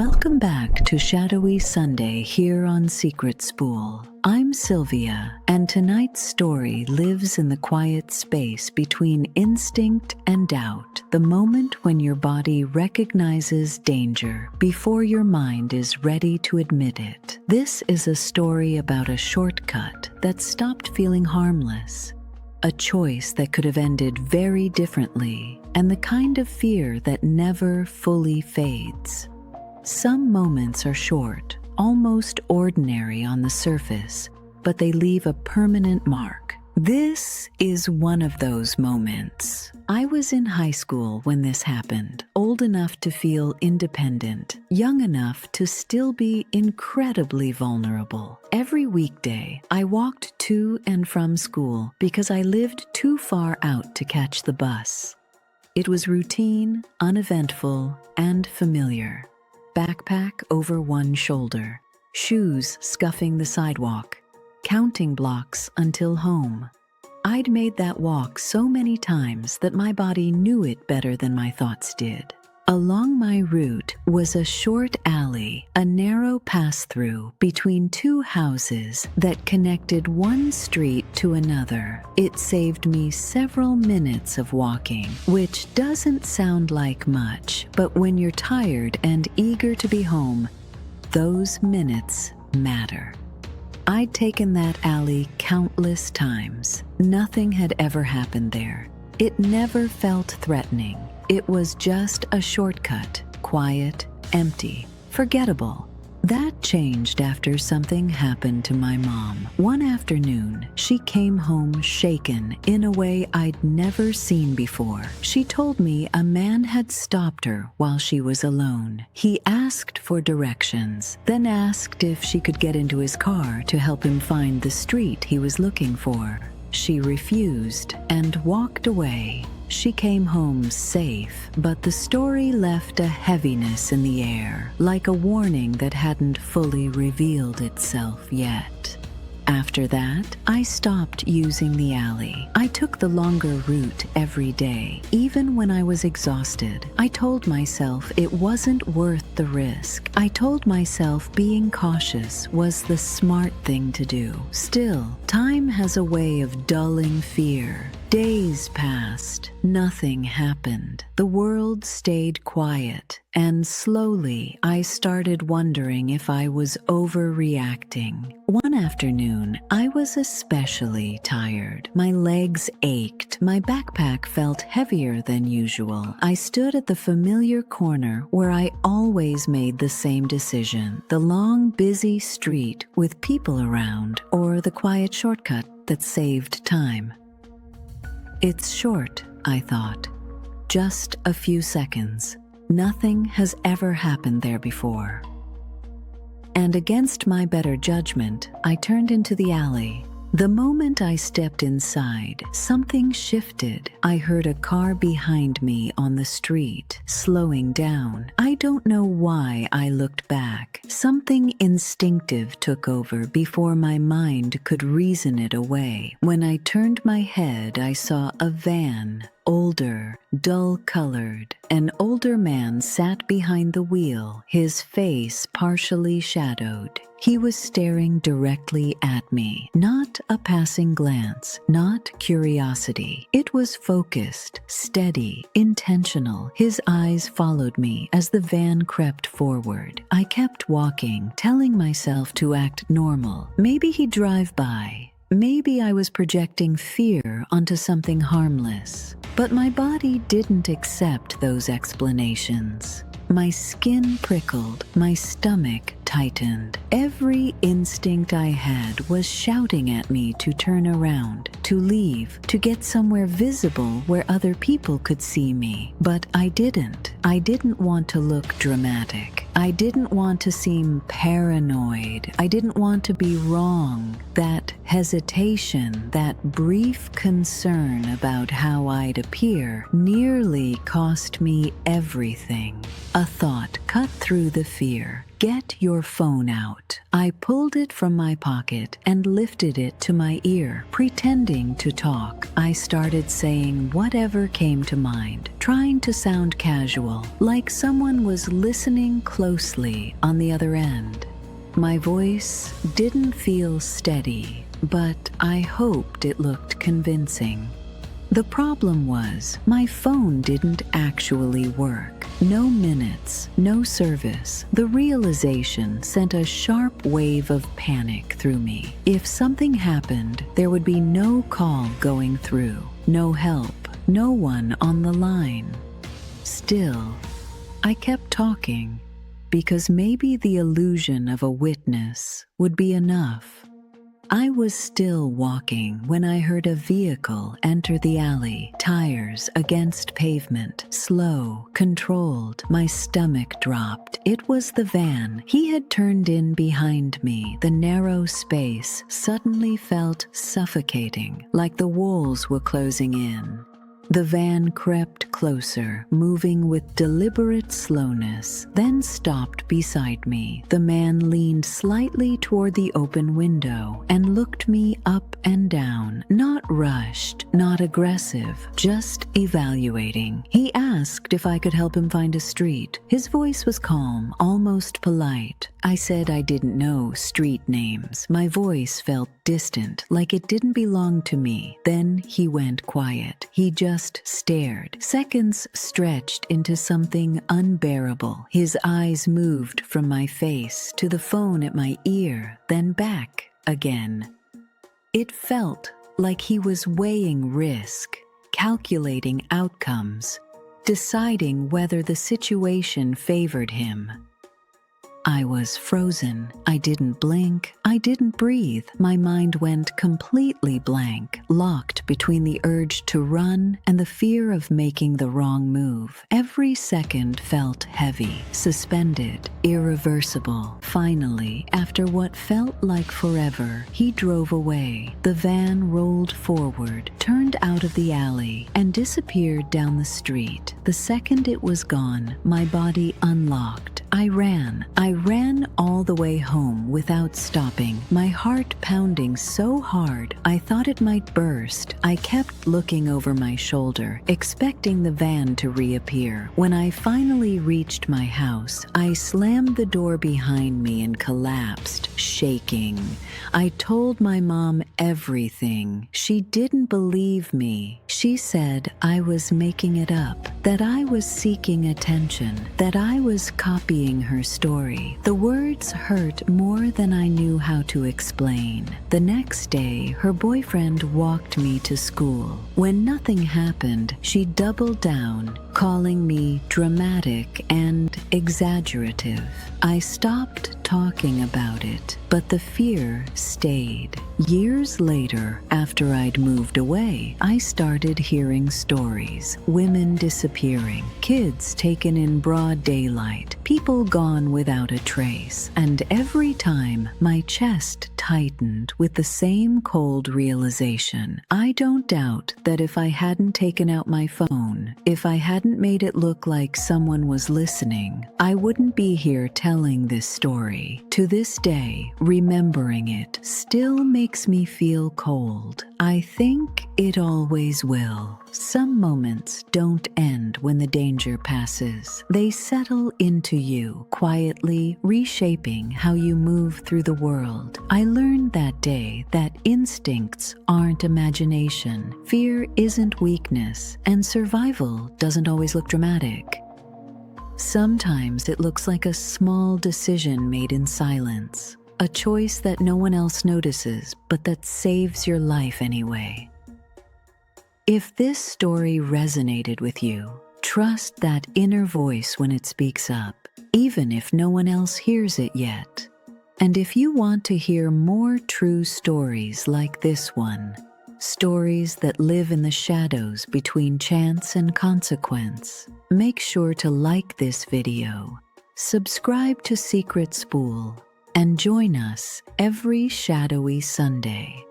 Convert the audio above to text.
Welcome back to Shadowy Sunday here on SecretSpool. I'm Sylvia, and tonight's story lives in the quiet space between instinct and doubt, the moment when your body recognizes danger before your mind is ready to admit it. This is a story about a shortcut that stopped feeling harmless, a choice that could have ended very differently, and the kind of fear that never fully fades. Some moments are short, almost ordinary on the surface, but they leave a permanent mark. This is one of those moments. I was in high school when this happened, old enough to feel independent, young enough to still be incredibly vulnerable. Every weekday, I walked to and from school because I lived too far out to catch the bus. It was routine, uneventful, and familiar. Backpack over one shoulder, shoes scuffing the sidewalk, counting blocks until home. I'd made that walk so many times that my body knew it better than my thoughts did. Along my route was a short alley, a narrow pass-through between two houses that connected one street to another. It saved me several minutes of walking, which doesn't sound like much, but when you're tired and eager to be home, those minutes matter. I'd taken that alley countless times. Nothing had ever happened there. It never felt threatening. It was just a shortcut, quiet, empty, forgettable. That changed after something happened to my mom. One afternoon, she came home shaken in a way I'd never seen before. She told me a man had stopped her while she was alone. He asked for directions, then asked if she could get into his car to help him find the street he was looking for. She refused and walked away. She came home safe, but the story left a heaviness in the air, like a warning that hadn't fully revealed itself yet. After that, I stopped using the alley. I took the longer route every day, even when I was exhausted. I told myself it wasn't worth the risk. I told myself being cautious was the smart thing to do. Still, time has a way of dulling fear. Days passed. Nothing happened. The world stayed quiet, and slowly I started wondering if I was overreacting. One afternoon, I was especially tired. My legs ached. My backpack felt heavier than usual. I stood at the familiar corner where I always made the same decision: the long, busy street with people around, or the quiet shortcut that saved time. It's short, I thought. Just a few seconds. Nothing has ever happened there before. And against my better judgment, I turned into the alley. The moment I stepped inside, something shifted. I heard a car behind me on the street, slowing down. I don't know why I looked back. Something instinctive took over before my mind could reason it away. When I turned my head, I saw a van. Older, dull-colored. An older man sat behind the wheel, his face partially shadowed. He was staring directly at me. Not a passing glance, not curiosity. It was focused, steady, intentional. His eyes followed me as the van crept forward. I kept walking, telling myself to act normal. Maybe he'd drive by. Maybe I was projecting fear onto something harmless. But my body didn't accept those explanations. My skin prickled, my stomach tightened. Every instinct I had was shouting at me to turn around, to leave, to get somewhere visible where other people could see me. But I didn't. I didn't want to look dramatic. I didn't want to seem paranoid. I didn't want to be wrong. That hesitation, that brief concern about how I'd appear, nearly cost me everything. A thought cut through the fear. "Get your phone out." I pulled it from my pocket and lifted it to my ear, pretending to talk. I started saying whatever came to mind, trying to sound casual, like someone was listening closely on the other end. My voice didn't feel steady, but I hoped it looked convincing. The problem was, my phone didn't actually work. No minutes, no service. The realization sent a sharp wave of panic through me. If something happened, there would be no call going through, no help, no one on the line. Still, I kept talking, because maybe the illusion of a witness would be enough. I was still walking when I heard a vehicle enter the alley, tires against pavement, slow, controlled. My stomach dropped. It was the van. He had turned in behind me. The narrow space suddenly felt suffocating, like the walls were closing in. The van crept closer, moving with deliberate slowness, then stopped beside me. The man leaned slightly toward the open window and looked me up and down, not rushed, not aggressive, just evaluating. He asked if I could help him find a street. His voice was calm, almost polite. I said I didn't know street names. My voice felt distant, like it didn't belong to me. Then he went quiet. He just stared. Seconds stretched into something unbearable. His eyes moved from my face to the phone at my ear, then back again. It felt like he was weighing risk, calculating outcomes, deciding whether the situation favored him. I was frozen. I didn't blink. I didn't breathe. My mind went completely blank, locked between the urge to run and the fear of making the wrong move. Every second felt heavy, suspended, irreversible. Finally, after what felt like forever, he drove away. The van rolled forward, turned out of the alley, and disappeared down the street. The second it was gone, my body unlocked. I ran all the way home without stopping, my heart pounding so hard I thought it might burst. I kept looking over my shoulder, expecting the van to reappear. When I finally reached my house, I slammed the door behind me and collapsed, shaking. I told my mom everything. She didn't believe me. She said I was making it up, that I was seeking attention, that I was copying her story. The words hurt more than I knew how to explain. The next day, her boyfriend walked me to school. When nothing happened, she doubled down, calling me dramatic and exaggerative. I stopped talking about it, but the fear stayed. Years later, after I'd moved away, I started hearing stories. Women disappearing, kids taken in broad daylight, people gone without a trace. And every time, my chest tightened with the same cold realization. I don't doubt that if I hadn't taken out my phone, if I hadn't made it look like someone was listening, I wouldn't be here telling this story. To this day, remembering it still makes me feel cold. I think it always will. Some moments don't end when the danger passes. They settle into you, quietly reshaping how you move through the world. I learned that day that instincts aren't imagination, fear isn't weakness, and survival doesn't always look dramatic. Sometimes it looks like a small decision made in silence, a choice that no one else notices, but that saves your life anyway. If this story resonated with you, trust that inner voice when it speaks up, even if no one else hears it yet. And if you want to hear more true stories like this one, stories that live in the shadows between chance and consequence, make sure to like this video, subscribe to SecretSpool, and join us every Shadowy Sunday.